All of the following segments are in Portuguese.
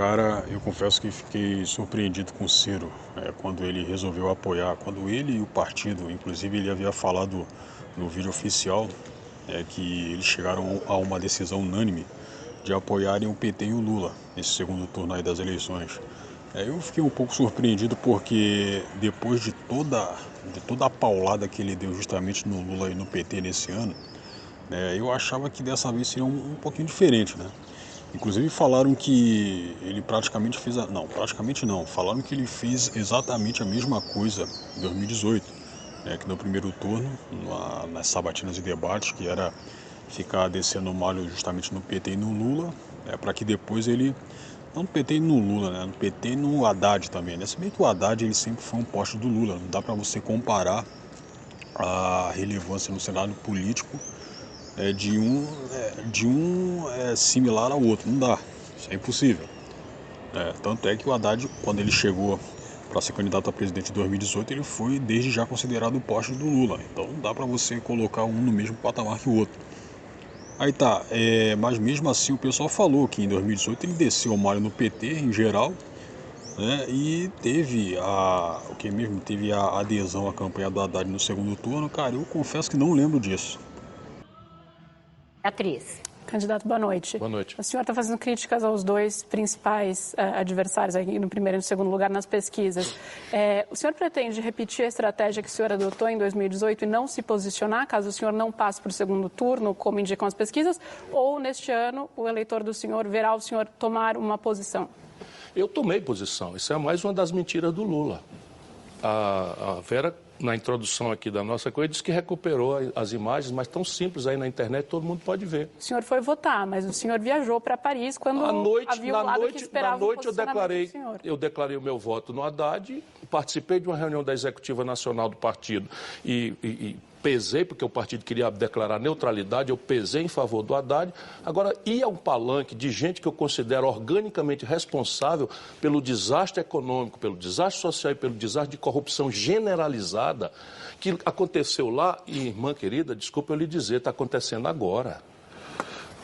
Cara, eu confesso que fiquei surpreendido com o Ciro, quando ele resolveu apoiar, quando ele e o partido, inclusive ele havia falado no vídeo oficial, que eles chegaram a uma decisão unânime de apoiarem o PT e o Lula nesse segundo turno aí das eleições. Eu fiquei um pouco surpreendido porque depois de toda a paulada que ele deu justamente no Lula e no PT nesse ano, eu achava que dessa vez seria um pouquinho diferente, né? Inclusive falaram que ele praticamente fez Não, praticamente não. Falaram que ele fez exatamente a mesma coisa em 2018, que no primeiro turno, nas sabatinas de debate, que era ficar descendo o malho justamente no PT e no Lula, para que depois ele... Não no PT e no Lula, né? No PT e no Haddad também, né? Se bem que o Haddad ele sempre foi um poste do Lula. Não dá para você comparar a relevância no cenário político de um similar ao outro. Não dá, isso é impossível. Tanto é que o Haddad, quando ele chegou para ser candidato a presidente em 2018, ele foi desde já considerado o poste do Lula. Então não dá para você colocar um no mesmo patamar que o outro. Aí tá, mas mesmo assim o pessoal falou que em 2018 ele desceu o malho no PT em geral, né, e teve a adesão à campanha do Haddad no segundo turno. Cara, eu confesso que não lembro disso. Atriz. Candidato, boa noite. Boa noite. O senhor está fazendo críticas aos dois principais adversários aqui no primeiro e no segundo lugar nas pesquisas. O senhor pretende repetir a estratégia que o senhor adotou em 2018 e não se posicionar, caso o senhor não passe para o segundo turno, como indicam as pesquisas, ou neste ano o eleitor do senhor verá o senhor tomar uma posição? Eu tomei posição. Isso é mais uma das mentiras do Lula. A Vera, na introdução aqui da nossa coisa, disse que recuperou as imagens, mas tão simples aí na internet, todo mundo pode ver. O senhor foi votar, mas o senhor viajou para Paris quando havia um lado que esperava o posicionamento do senhor. Eu declarei o meu voto no Haddad, participei de uma reunião da Executiva Nacional do partido e pesei, porque o partido queria declarar neutralidade, eu pesei em favor do Haddad. Agora, ia um palanque de gente que eu considero organicamente responsável pelo desastre econômico, pelo desastre social e pelo desastre de corrupção generalizada que aconteceu lá, e, irmã querida, desculpa eu lhe dizer, está acontecendo agora.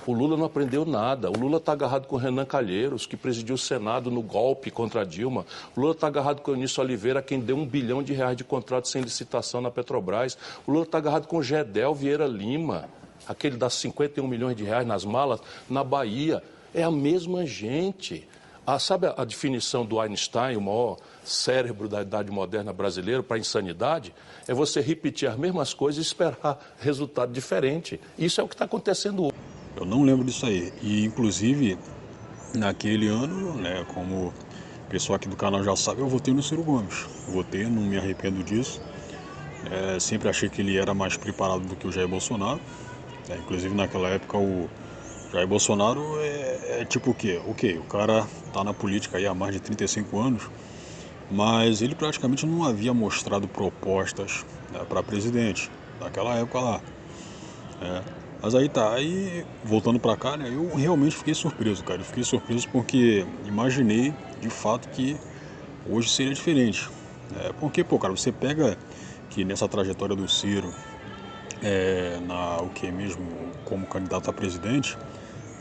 O Lula não aprendeu nada. O Lula está agarrado com o Renan Calheiros, que presidiu o Senado no golpe contra a Dilma. O Lula está agarrado com o Eunício Oliveira, quem deu R$1 bilhão de contrato sem licitação na Petrobras. O Lula está agarrado com o Gedel Vieira Lima, aquele das R$51 milhões nas malas, na Bahia. É a mesma gente. Sabe a definição do Einstein, o maior cérebro da idade moderna brasileira, para a insanidade? É você repetir as mesmas coisas e esperar resultado diferente. Isso é o que está acontecendo hoje. Eu não lembro disso aí. E, inclusive, naquele ano, né, como o pessoal aqui do canal já sabe, eu votei no Ciro Gomes. Votei, não me arrependo disso. Sempre achei que ele era mais preparado do que o Jair Bolsonaro. Inclusive, naquela época, o Jair Bolsonaro é tipo o quê? Ok, o cara tá na política aí há mais de 35 anos, mas ele praticamente não havia mostrado propostas, para presidente naquela época lá. Mas aí voltando pra cá, né, eu realmente fiquei surpreso, cara. Eu fiquei surpreso porque imaginei, de fato, que hoje seria diferente. Porque, pô, cara, você pega que nessa trajetória do Ciro, o que mesmo, como candidato a presidente,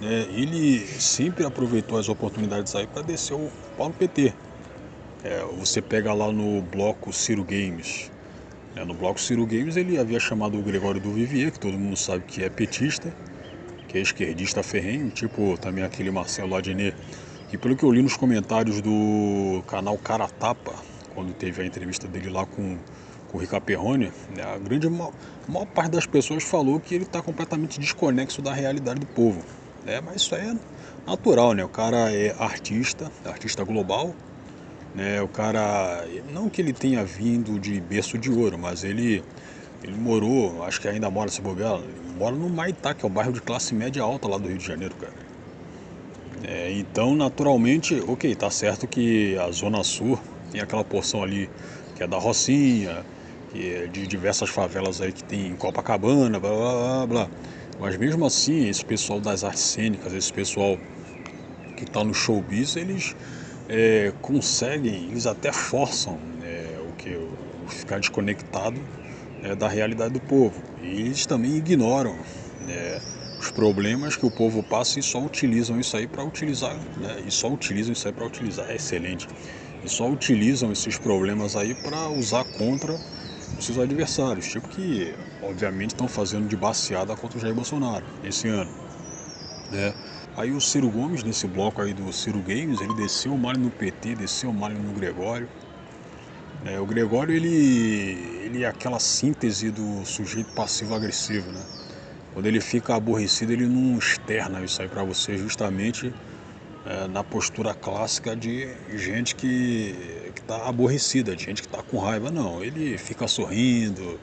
ele sempre aproveitou as oportunidades aí para descer o pau no PT. Você pega lá no bloco Ciro Games. No bloco Ciro Games ele havia chamado o Gregório do Vivier, que todo mundo sabe que é petista, que é esquerdista ferrenho, tipo também aquele Marcelo Adnet, que pelo que eu li nos comentários do canal Cara Tapa, quando teve a entrevista dele lá com o Rica Perrone, a maior parte das pessoas falou que ele está completamente desconexo da realidade do povo. Mas isso aí é natural, né? O cara é artista global. O cara, não que ele tenha vindo de berço de ouro, mas ele morou, acho que ainda mora, se bobear, ele mora no Maitá, que é o bairro de classe média alta lá do Rio de Janeiro, cara. Então, naturalmente, ok, tá certo que a Zona Sul tem aquela porção ali que é da Rocinha, que é de diversas favelas aí que tem em Copacabana, blá, blá, blá, blá. Mas mesmo assim, esse pessoal das artes cênicas, esse pessoal que tá no showbiz, eles conseguem, eles até forçam o ficar desconectado da realidade do povo. E eles também ignoram os problemas que o povo passa e só utilizam isso aí para utilizar, né? E só utilizam isso aí para utilizar, é excelente. E só utilizam esses problemas aí para usar contra os seus adversários, tipo que, obviamente, estão fazendo de baseada contra o Jair Bolsonaro esse ano, né? Aí o Ciro Gomes, nesse bloco aí do Ciro Games, ele desceu o malho no PT, desceu o malho no Gregório. O Gregório, ele é aquela síntese do sujeito passivo-agressivo, né? Quando ele fica aborrecido, ele não externa isso aí pra você, justamente na postura clássica de gente que tá aborrecida, de gente que tá com raiva. Não, ele fica sorrindo,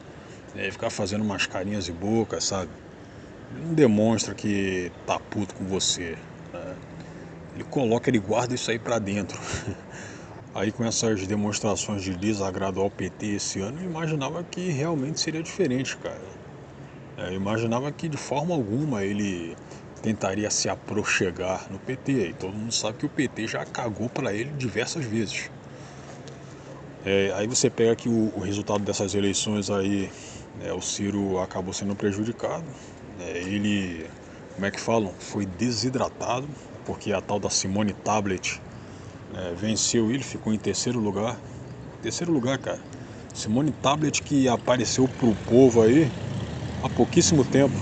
fica fazendo umas carinhas de boca, sabe? Ele não demonstra que tá puto com você, né? Ele guarda isso aí pra dentro. Aí com essas demonstrações de desagrado ao PT esse ano, eu imaginava que realmente seria diferente, cara. Eu imaginava que de forma alguma ele tentaria se aproxegar no PT. E todo mundo sabe que o PT já cagou para ele diversas vezes. Aí você pega que o resultado dessas eleições aí, o Ciro acabou sendo prejudicado. Ele, como é que falam? Foi desidratado, porque a tal da Simone Tablet venceu ele, ficou em terceiro lugar. Terceiro lugar, cara. Simone Tablet, que apareceu pro povo aí há pouquíssimo tempo.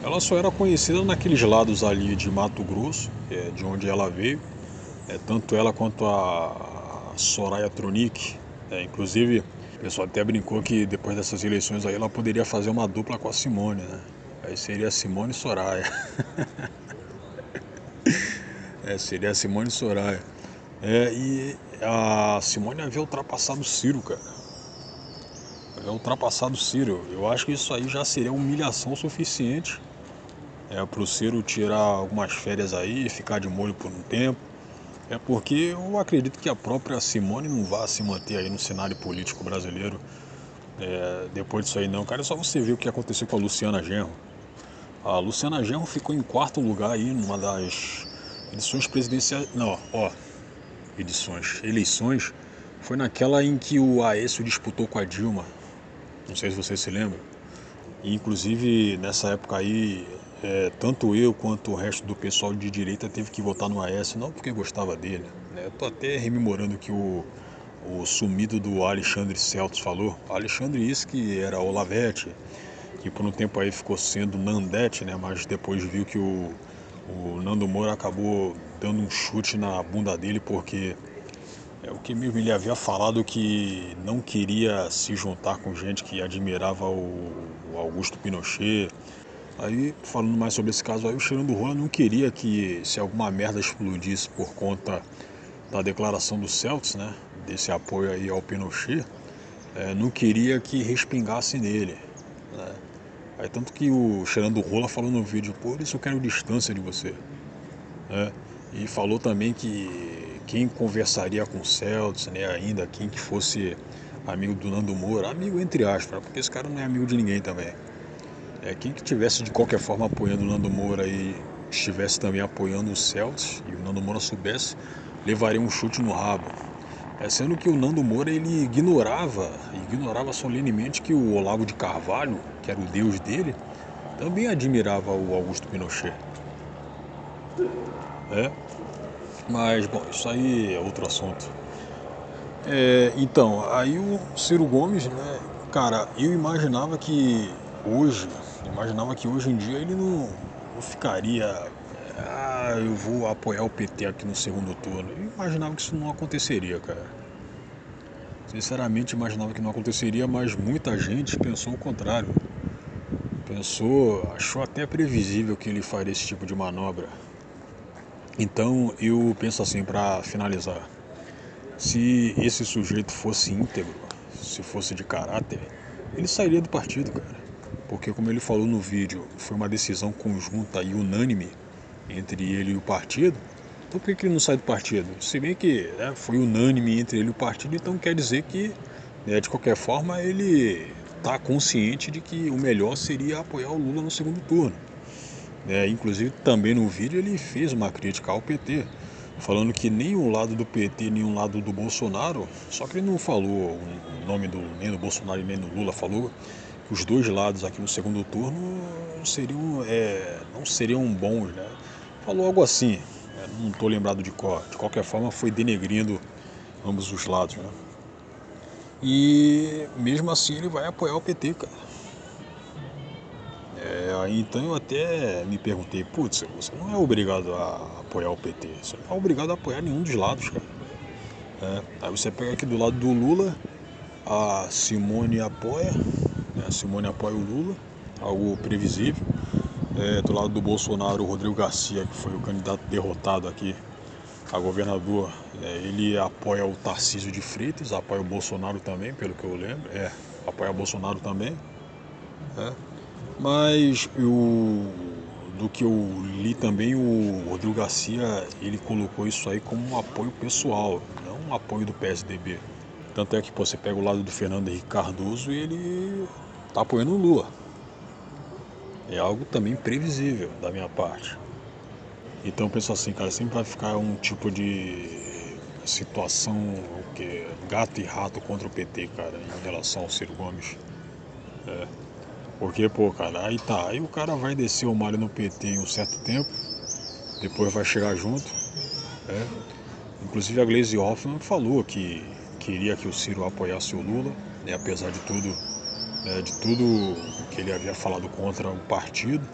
Ela só era conhecida naqueles lados ali de Mato Grosso, de onde ela veio. Tanto ela quanto a Soraya Tronic. Inclusive, o pessoal até brincou que depois dessas eleições aí ela poderia fazer uma dupla com a Simone, né? Aí seria a Simone e Soraya. Seria a Simone e Soraya. E a Simone havia ultrapassado o Ciro, cara. Havia ultrapassado o Ciro. Eu acho que isso aí já seria humilhação suficiente para o Ciro tirar algumas férias aí e ficar de molho por um tempo. Porque eu acredito que a própria Simone não vai se manter aí no cenário político brasileiro depois disso aí não. Cara, é só você ver o que aconteceu com a Luciana Genro. A Luciana Genro ficou em quarto lugar aí numa das edições presidenciais. Não, eleições. Foi naquela em que o Aécio disputou com a Dilma. Não sei se você se lembra. E, inclusive, nessa época aí, tanto eu quanto o resto do pessoal de direita teve que votar no Aécio, não porque gostava dele. Eu tô até rememorando que o sumido do Alexandre Celtos falou. Alexandre isso que era Olavete, que por um tempo aí ficou sendo Nandete, né? Mas depois viu que o Nando Moura acabou dando um chute na bunda dele porque o que mesmo ele havia falado que não queria se juntar com gente que admirava o Augusto Pinochet. Aí, falando mais sobre esse caso aí, o Cheirando Rola não queria que, se alguma merda explodisse por conta da declaração do Celts, né, desse apoio aí ao Pinochet, não queria que respingasse nele, né. Aí tanto que o Cheirando Rola falou no vídeo, por isso eu quero distância de você, né. E falou também que quem conversaria com o Celts, né, ainda quem que fosse amigo do Nando Moura, amigo entre aspas, porque esse cara não é amigo de ninguém também. Quem que tivesse de qualquer forma apoiando o Nando Moura e estivesse também apoiando o Celts e o Nando Moura soubesse, levaria um chute no rabo. Sendo que o Nando Moura ele ignorava solenemente que o Olavo de Carvalho, que era o deus dele, também admirava o Augusto Pinochet. Mas, bom, isso aí é outro assunto. Então, aí o Ciro Gomes, né, cara, eu imaginava que hoje em dia ele não ficaria, eu vou apoiar o PT aqui no segundo turno. Eu imaginava que isso não aconteceria, cara. Sinceramente, imaginava que não aconteceria, mas muita gente pensou o contrário. Achou até previsível que ele faria esse tipo de manobra. Então, eu penso assim, para finalizar. Se esse sujeito fosse íntegro, se fosse de caráter, ele sairia do partido, cara. Porque, como ele falou no vídeo, foi uma decisão conjunta e unânime entre ele e o partido. Então, por que ele não sai do partido? Se bem que foi unânime entre ele e o partido, então quer dizer que, de qualquer forma, ele está consciente de que o melhor seria apoiar o Lula no segundo turno. Inclusive, também no vídeo, ele fez uma crítica ao PT, falando que nem o lado do PT, nem o lado do Bolsonaro, só que ele não falou o nome nem do Bolsonaro nem do Lula, falou que os dois lados aqui no segundo turno não seriam bons, né? Falou algo assim, não estou lembrado de cor. De qualquer forma, foi denegrindo ambos os lados, né? E mesmo assim ele vai apoiar o PT, cara. Aí então eu até me perguntei, putz, você não é obrigado a apoiar o PT, você não é obrigado a apoiar nenhum dos lados, cara. Aí você pega aqui do lado do Lula, a Simone apoia, né? A Simone apoia o Lula, algo previsível. Do lado do Bolsonaro, o Rodrigo Garcia, que foi o candidato derrotado aqui a governador, ele apoia o Tarcísio de Freitas, apoia o Bolsonaro também, pelo que eu lembro, apoia o Bolsonaro também. Mas do que eu li também, o Rodrigo Garcia, ele colocou isso aí como um apoio pessoal, não um apoio do PSDB. Tanto é que você pega o lado do Fernando Henrique Cardoso e ele tá apoiando o Lula. É algo também previsível da minha parte. Então eu penso assim, cara, sempre vai ficar um tipo de situação, gato e rato contra o PT, cara, em relação ao Ciro Gomes. Porque, cara, aí o cara vai descer o malho no PT em um certo tempo, depois vai chegar junto. Inclusive a Gleisi Hoffmann falou que queria que o Ciro apoiasse o Lula, né, apesar de tudo que ele havia falado contra o partido,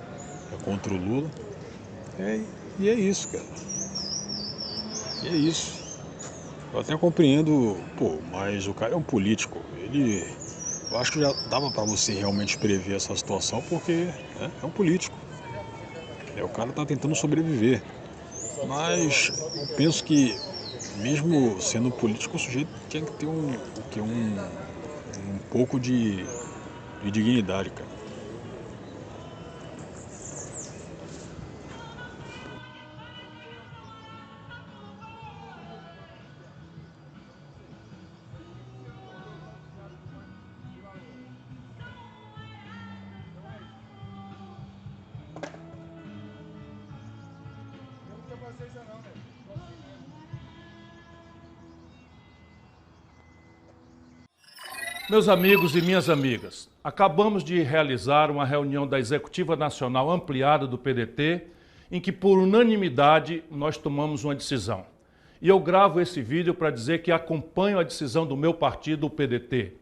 contra o Lula. E é isso, cara. E é isso. Eu até compreendo, mas o cara é um político. Eu acho que já dava pra você realmente prever essa situação, porque é um político. O cara tá tentando sobreviver. Mas eu penso que, mesmo sendo político, o sujeito tinha que ter um pouco de dignidade, cara. Meus amigos e minhas amigas, acabamos de realizar uma reunião da Executiva Nacional Ampliada do PDT, em que por unanimidade nós tomamos uma decisão. E eu gravo esse vídeo para dizer que acompanho a decisão do meu partido, o PDT.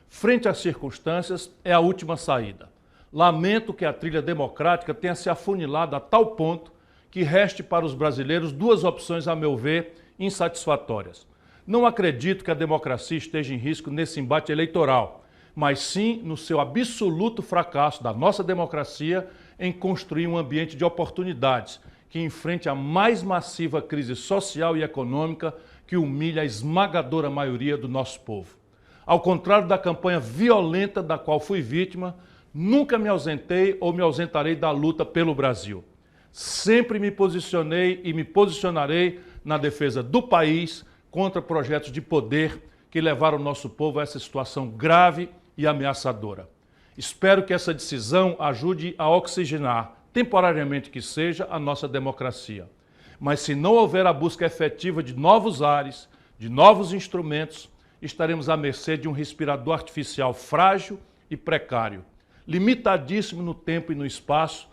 Frente às circunstâncias, é a última saída. Lamento que a trilha democrática tenha se afunilado a tal ponto que reste para os brasileiros duas opções, a meu ver, insatisfatórias. Não acredito que a democracia esteja em risco nesse embate eleitoral, mas sim no seu absoluto fracasso da nossa democracia em construir um ambiente de oportunidades que enfrente a mais massiva crise social e econômica que humilha a esmagadora maioria do nosso povo. Ao contrário da campanha violenta da qual fui vítima, nunca me ausentei ou me ausentarei da luta pelo Brasil. Sempre me posicionei e me posicionarei na defesa do país contra projetos de poder que levaram o nosso povo a essa situação grave e ameaçadora. Espero que essa decisão ajude a oxigenar, temporariamente que seja, a nossa democracia. Mas se não houver a busca efetiva de novos ares, de novos instrumentos, estaremos à mercê de um respirador artificial frágil e precário, limitadíssimo no tempo e no espaço.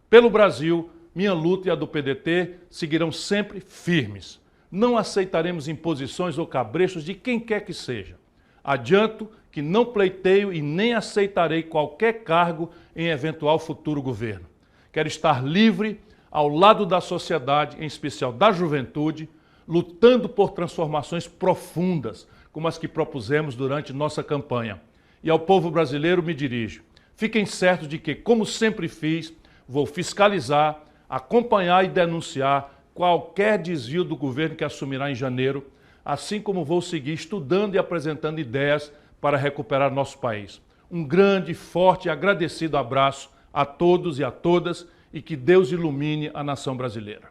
Pelo Brasil, minha luta e a do PDT seguirão sempre firmes. Não aceitaremos imposições ou cabrechos de quem quer que seja. Adianto que não pleiteio e nem aceitarei qualquer cargo em eventual futuro governo. Quero estar livre, ao lado da sociedade, em especial da juventude, lutando por transformações profundas, como as que propusemos durante nossa campanha. E ao povo brasileiro me dirijo. Fiquem certos de que, como sempre fiz, vou fiscalizar, acompanhar e denunciar qualquer desvio do governo que assumirá em janeiro, assim como vou seguir estudando e apresentando ideias para recuperar nosso país. Um grande, forte e agradecido abraço a todos e a todas e que Deus ilumine a nação brasileira.